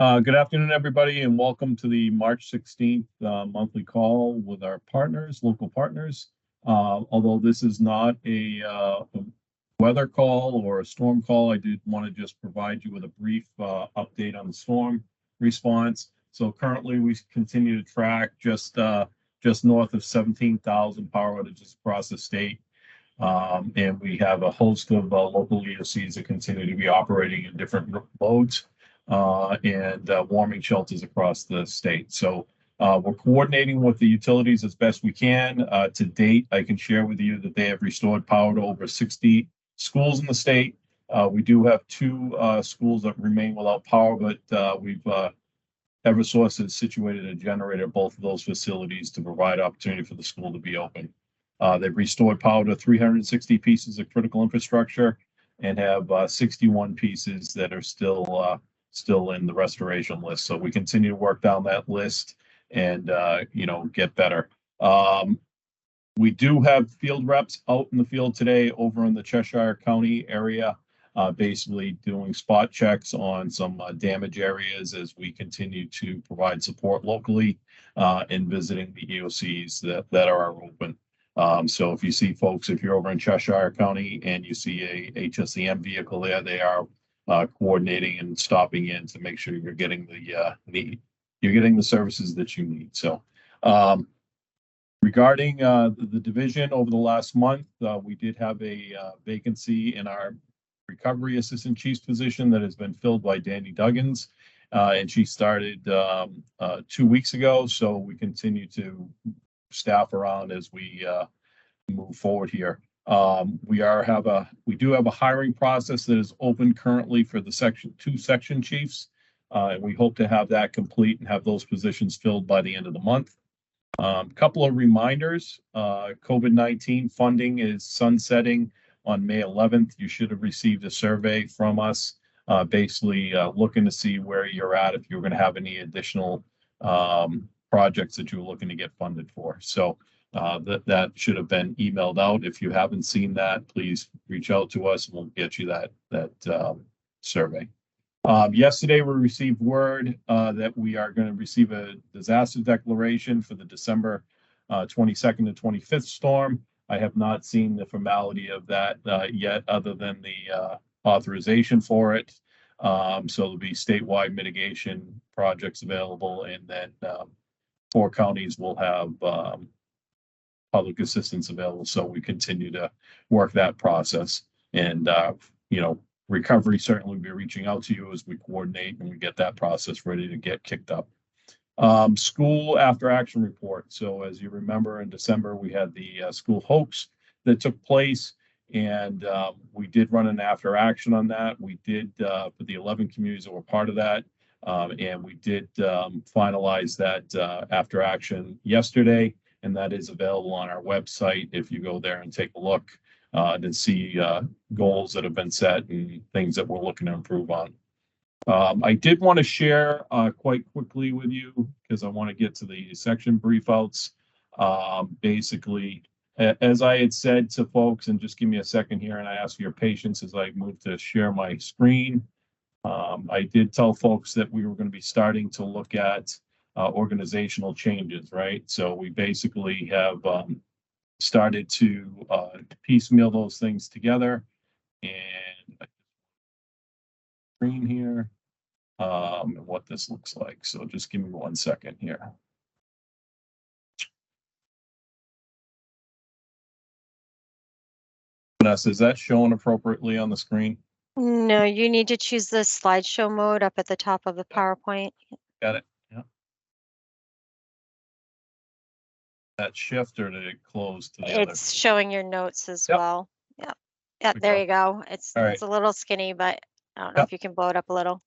Good afternoon, everybody, and welcome to the March 16th monthly call with our partners, local partners. Although this is not a weather call or a storm call, I did want to just provide you with a brief update on the storm response. So currently, we continue to track just north of 17,000 power outages across the state. And we have a host of local EOCs that continue to be operating in different loads and warming shelters across the state. So we're coordinating with the utilities as best we can. To date, I can share with you that they have restored power to over 60 schools in the state. We do have two schools that remain without power, but we've Eversource has situated a generator at both of those facilities to provide opportunity for the school to be open. They've restored power to 360 pieces of critical infrastructure and have 61 pieces that are still in the restoration list. So we continue to work down that list and get better. We do have field reps out in the field today over in the Cheshire County area, basically doing spot checks on some damage areas as we continue to provide support locally and visiting the EOCs that are open. So if you see folks, if you're over in Cheshire County and you see a HSEM vehicle there, they are coordinating and stopping in to make sure you're getting the services that you need. So regarding the division over the last month, we did have a vacancy in our recovery assistant chief's position that has been filled by Danny Duggins, and she started 2 weeks ago. So we continue to staff around as we move forward here. We do have a hiring process that is open currently for the two section chiefs, and we hope to have that complete and have those positions filled by the end of the month. Couple of reminders: COVID-19 funding is sunsetting on May 11th. You should have received a survey from us, basically looking to see where you're at if you're going to have any additional projects that you're looking to get funded for. So that should have been emailed out. If you haven't seen that, please reach out to us and we'll get you that survey. Yesterday, we received word that we are going to receive a disaster declaration for the December 22nd to 25th storm. I have not seen the formality of that yet, other than the authorization for it. So there'll be statewide mitigation projects available, and then 4 counties will have public assistance available. So we continue to work that process, and recovery certainly will be reaching out to you as we coordinate and we get that process ready to get kicked up. School after action report. So as you remember, in December, we had the school hoax that took place, and we did run an after action on that. We did for the 11 communities that were part of that, and we did finalize that after action yesterday, and that is available on our website if you go there and take a look to see goals that have been set and things that we're looking to improve on. I did want to share quite quickly with you, because I want to get to the section brief outs. Basically, as I had said to folks, and just give me a second here and I ask for your patience as I move to share my screen. I did tell folks that we were going to be starting to look at organizational changes, right? So we basically have started to piecemeal those things together, and screen here and what this looks like. So just give me 1 second here. Vanessa, is that showing appropriately on the screen? No, you need to choose the slideshow mode up at the top of the PowerPoint. Got it. Yeah. That shift, or did it close to the other? It's showing your notes as well. Yeah. Yeah, there you go. It's a little skinny, but I don't know if you can blow it up a little.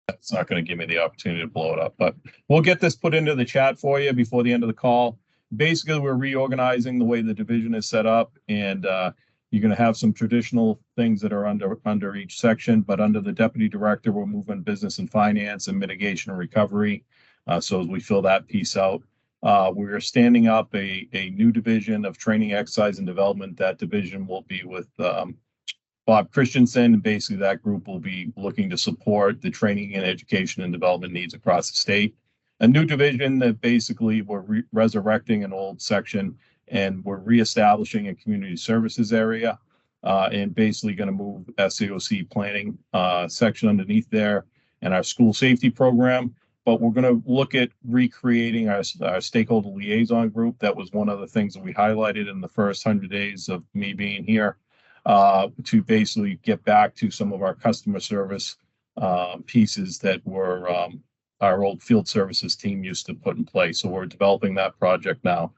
It's not going to give me the opportunity to blow it up, but we'll get this put into the chat for you before the end of the call. Basically, we're reorganizing the way the division is set up, and you're going to have some traditional things that are under each section, but under the deputy director, we're moving business and finance and mitigation and recovery. So as we fill that piece out, we are standing up a new division of training, exercise, and development. That division will be with Bob Christensen. Basically, that group will be looking to support the training and education and development needs across the state. A new division that basically we're resurrecting an old section, and we're reestablishing a community services area, and basically going to move SAOC planning section underneath there and our school safety program. But we're going to look at recreating our stakeholder liaison group. That was one of the things that we highlighted in the first 100 days of me being here, to basically get back to some of our customer service pieces that were our old field services team used to put in place. So we're developing that project now.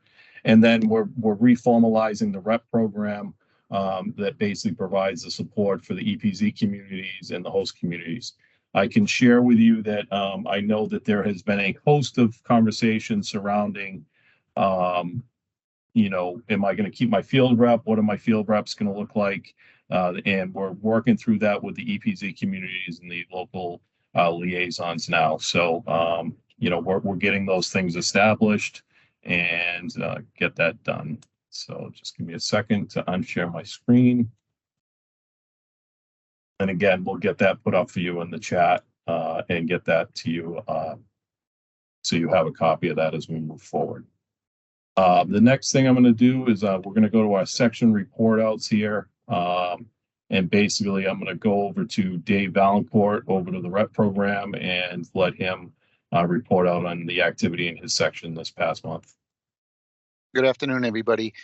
And then we're reformalizing the REP program that basically provides the support for the EPZ communities and the host communities. I can share with you that I know that there has been a host of conversations surrounding, you know, am I going to keep my field rep? What are my field reps going to look like? And we're working through that with the EPZ communities and the local liaisons now. So, you know, we're getting those things established and get that done. So just give me a second to unshare my screen. And again, we'll get that put up for you in the chat and get that to you so you have a copy of that as we move forward. The next thing I'm going to do is we're going to go to our section report outs here. And basically, I'm going to go over to Dave Valancourt over to the REP program and let him report out on the activity in his section this past month. Good afternoon, everybody.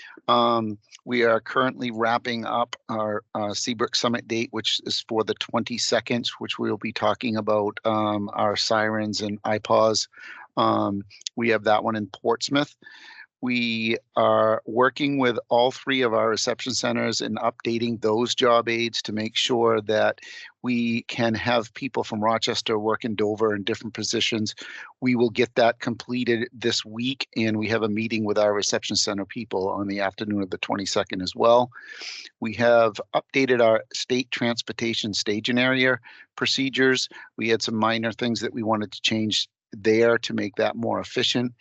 We are currently wrapping up our Seabrook Summit date, which is for the 22nd, which we'll be talking about our sirens and IPAWs. We have that one in Portsmouth. We are working with all three of our reception centers and updating those job aids to make sure that we can have people from Rochester work in Dover in different positions. We will get that completed this week, and we have a meeting with our reception center people on the afternoon of the 22nd as well. We have updated our state transportation staging area procedures. We had some minor things that we wanted to change there to make that more efficient.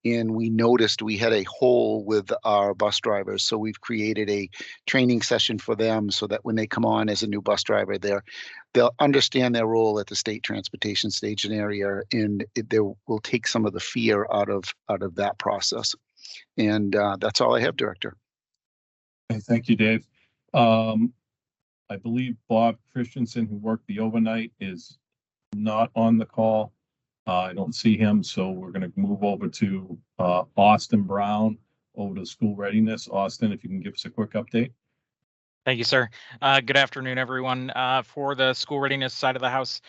And we noticed we had a hole with our bus drivers. So we've created a training session for them so that when they come on as a new bus driver, they'll understand their role at the state transportation staging area, and they will take some of the fear out of that process. And that's all I have, Director. Okay, thank you, Dave. I believe Bob Christensen, who worked the overnight, is not on the call. I don't see him, so we're going to move over to Austin Brown over to school readiness. Austin, if you can give us a quick update. Thank you, sir. Good afternoon, everyone. For the school readiness side of the house,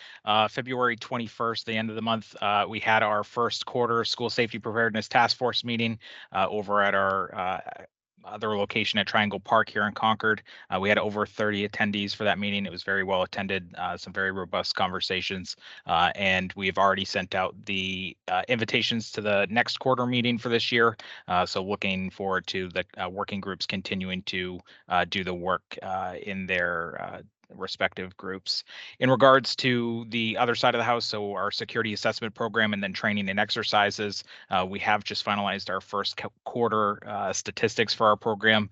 February 21st, the end of the month, we had our first quarter school safety preparedness task force meeting over at our other location at Triangle Park here in Concord. We had over 30 attendees for that meeting. It was very well attended, some very robust conversations, and we've already sent out the invitations to the next quarter meeting for this year. So looking forward to the working groups continuing to do the work in their respective groups. In regards to the other side of the house, so our security assessment program and then training and exercises, we have just finalized our first quarter statistics for our program.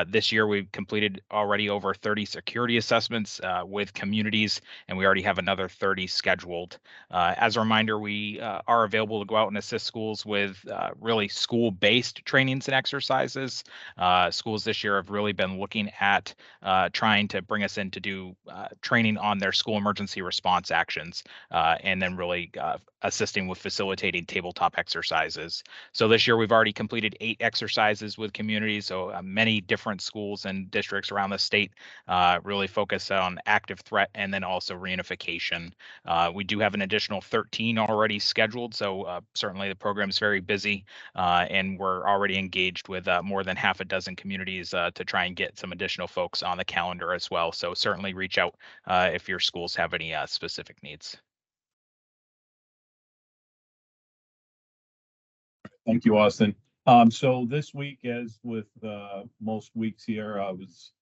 This year we've completed already over 30 security assessments with communities, and we already have another 30 scheduled. As a reminder, we are available to go out and assist schools with really school-based trainings and exercises. Schools this year have really been looking at trying to bring us in to do training on their school emergency response actions, and then really assisting with facilitating tabletop exercises. So this year we've already completed 8 exercises with communities. So many different schools and districts around the state really focus on active threat and then also reunification. We do have an additional 13 already scheduled. So certainly the program is very busy, and we're already engaged with more than half a dozen communities to try and get some additional folks on the calendar as well. So certainly reach out if your schools have any specific needs. Thank you, Austin. So this week, as with most weeks here, was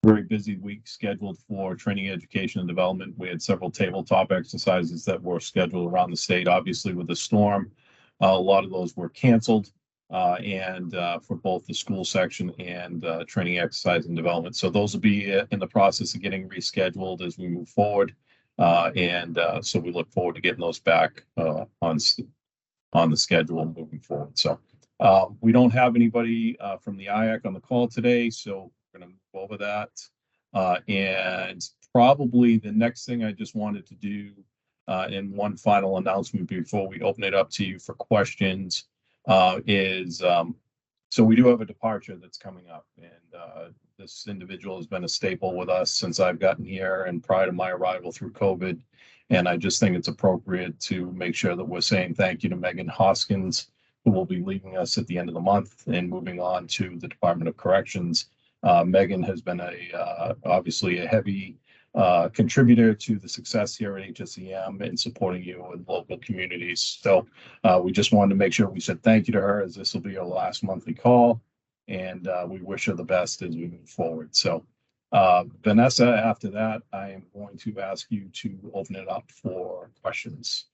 a very busy week scheduled for training, education, and development. We had several tabletop exercises that were scheduled around the state. Obviously, with the storm, a lot of those were canceled. and for both the school section and training, exercise, and development. So those will be in the process of getting rescheduled as we move forward. So we look forward to getting those back on the schedule moving forward. So we don't have anybody from the IAC on the call today, so we're going to move over that. And probably the next thing I just wanted to do, and one final announcement before we open it up to you for questions, is so we do have a departure that's coming up, and this individual has been a staple with us since I've gotten here and prior to my arrival through COVID. And I just think it's appropriate to make sure that we're saying thank you to Megan Hoskins, who will be leaving us at the end of the month and moving on to the Department of Corrections. Megan has been obviously a heavy contributor to the success here at HSEM and supporting you in local communities. So we just wanted to make sure we said thank you to her, as this will be our last monthly call, and we wish her the best as we move forward. So Vanessa, after that, I am going to ask you to open it up for questions.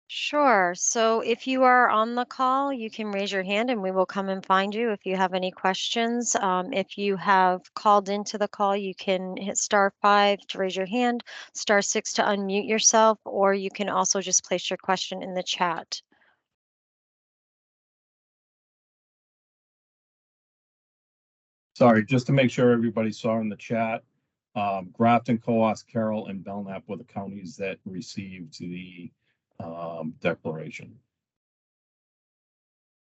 Sure. So if you are on the call, you can raise your hand and we will come and find you if you have any questions. If you have called into the call, you can hit *5 to raise your hand, *6 to unmute yourself, or you can also just place your question in the chat. Sorry, just to make sure everybody saw in the chat, Grafton, Coos, Carroll, and Belknap were the counties that received the declaration.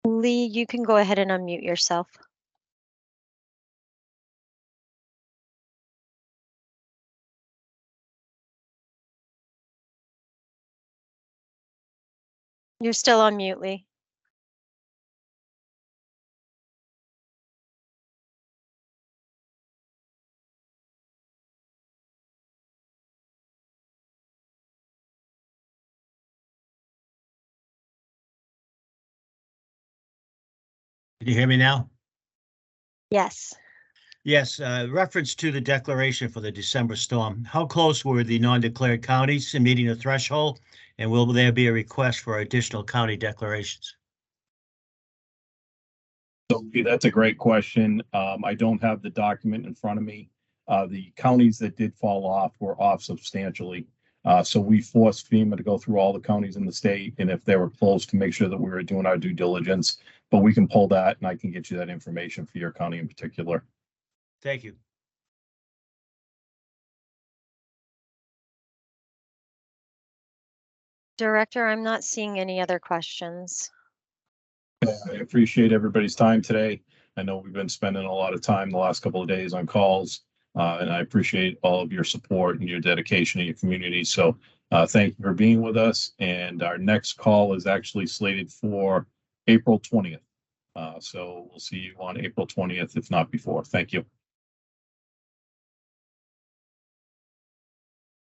Lee, you can go ahead and unmute yourself. You're still on mute, Lee. Can you hear me now? Yes. Yes, reference to the declaration for the December storm. How close were the non-declared counties in meeting the threshold? And will there be a request for additional county declarations? So that's a great question. I don't have the document in front of me. The counties that did fall off were off substantially. So we forced FEMA to go through all the counties in the state, and if they were close, to make sure that we were doing our due diligence. But we can pull that, and I can get you that information for your county in particular. Thank you. Director, I'm not seeing any other questions. I appreciate everybody's time today. I know we've been spending a lot of time the last couple of days on calls, and I appreciate all of your support and your dedication in your community. So thank you for being with us. And our next call is actually slated for April 20th. So we'll see you on April 20th, if not before. Thank you.